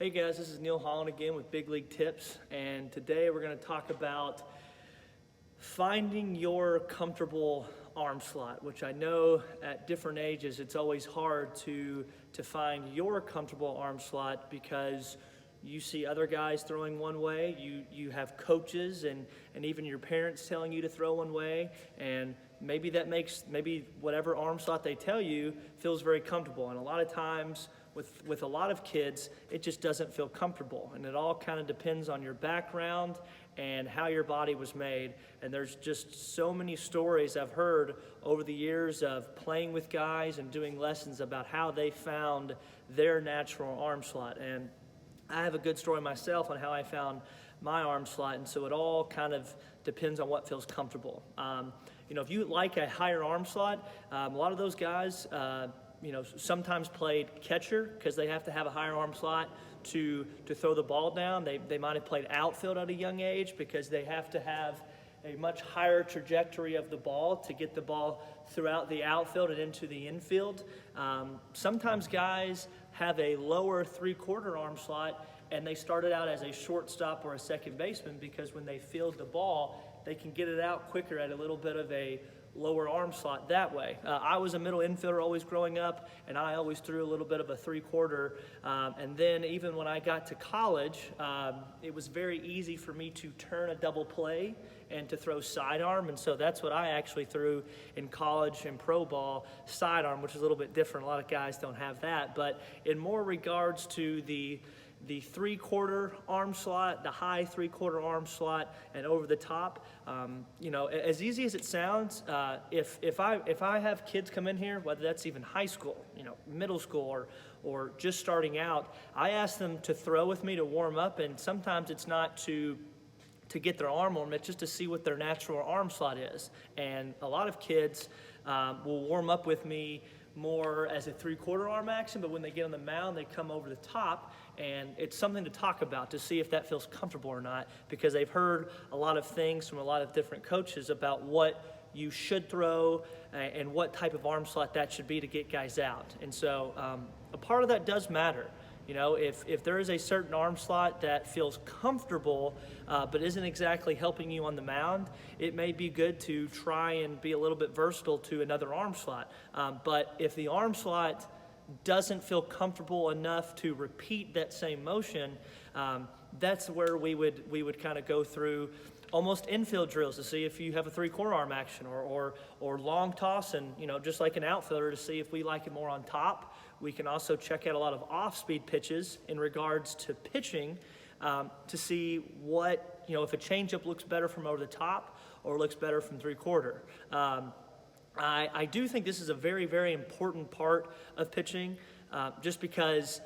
Hey guys, this is Neil Holland again with Big League Tips, and today we're going to talk about finding your comfortable arm slot, which I know at different ages it's always hard to find your comfortable arm slot because you see other guys throwing one way, you have coaches and even your parents telling you to throw one way, and maybe that makes whatever arm slot they tell you feels very comfortable. And a lot of times with a lot of kids, it just doesn't feel comfortable, and it all kind of depends on your background and how your body was made. And there's just so many stories I've heard over the years of playing with guys and doing lessons about how they found their natural arm slot. And I have a good story myself on how I found my arm slot, and so it all kind of depends on what feels comfortable. If you like a higher arm slot, a lot of those guys sometimes played catcher because they have to have a higher arm slot to throw the ball down. They might have played outfield at a young age because they have to have a much higher trajectory of the ball to get the ball throughout the outfield and into the infield. Sometimes guys have a lower three-quarter arm slot and they started out as a shortstop or a second baseman because when they field the ball, they can get it out quicker at a little bit of a lower arm slot that way. I was a middle infielder always growing up, and I always threw a little bit of a three-quarter. And then even when I got to college, it was very easy for me to turn a double play and to throw sidearm, and so that's what I actually threw in college and pro ball, sidearm, which is a little bit different. A lot of guys don't have that, but in more regards to the three-quarter arm slot, the high three-quarter arm slot, and over the top. As easy as it sounds, if I have kids come in here, whether that's even high school, middle school, or just starting out, I ask them to throw with me to warm up, and sometimes it's not to get their arm warm, it's just to see what their natural arm slot is. And a lot of kids will warm up with me more as a three-quarter arm action, but when they get on the mound, they come over the top, and it's something to talk about to see if that feels comfortable or not, because they've heard a lot of things from a lot of different coaches about what you should throw and what type of arm slot that should be to get guys out. And so a part of that does matter. If there is a certain arm slot that feels comfortable but isn't exactly helping you on the mound, it may be good to try and be a little bit versatile to another arm slot. But if the arm slot doesn't feel comfortable enough to repeat that same motion, that's where we would kind of go through almost infield drills to see if you have a three-quarter arm action or long toss, and just like an outfielder, to see if we like it more on top. We can also check out a lot of off-speed pitches in regards to pitching to see what, if a changeup looks better from over the top or looks better from three-quarter. I do think this is a very, very important part of pitching just because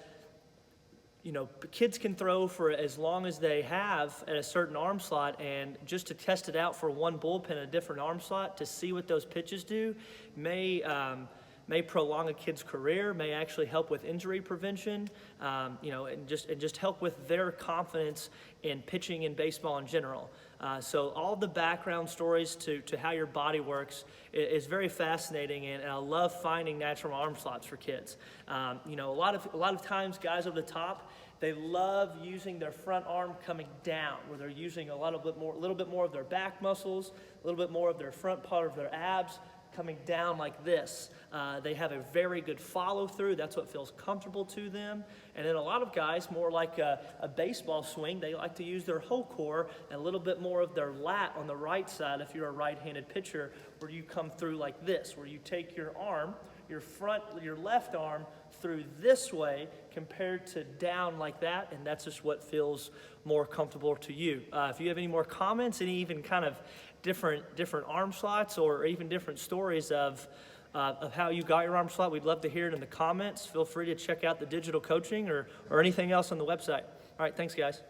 kids can throw for as long as they have at a certain arm slot, and just to test it out for one bullpen at a different arm slot to see what those pitches do may prolong a kid's career, may actually help with injury prevention, and just help with their confidence in pitching in baseball in general. So all the background stories to how your body works is very fascinating, and I love finding natural arm slots for kids. A lot of times guys over the top, they love using their front arm coming down, where they're using a little bit more of their back muscles, a little bit more of their front part of their abs coming down like this. They have a very good follow through. That's what feels comfortable to them. And then a lot of guys, more like a baseball swing, they like to use their whole core and a little bit more of their lat on the right side if you're a right-handed pitcher, where you come through like this, where you take your arm, your left arm through this way compared to down like that, and that's just what feels more comfortable to you. If you have any more comments, any even kind of different arm slots, or even different stories of how you got your arm slot, we'd love to hear it in the comments. Feel free to check out the digital coaching or anything else on the website. All right, thanks guys.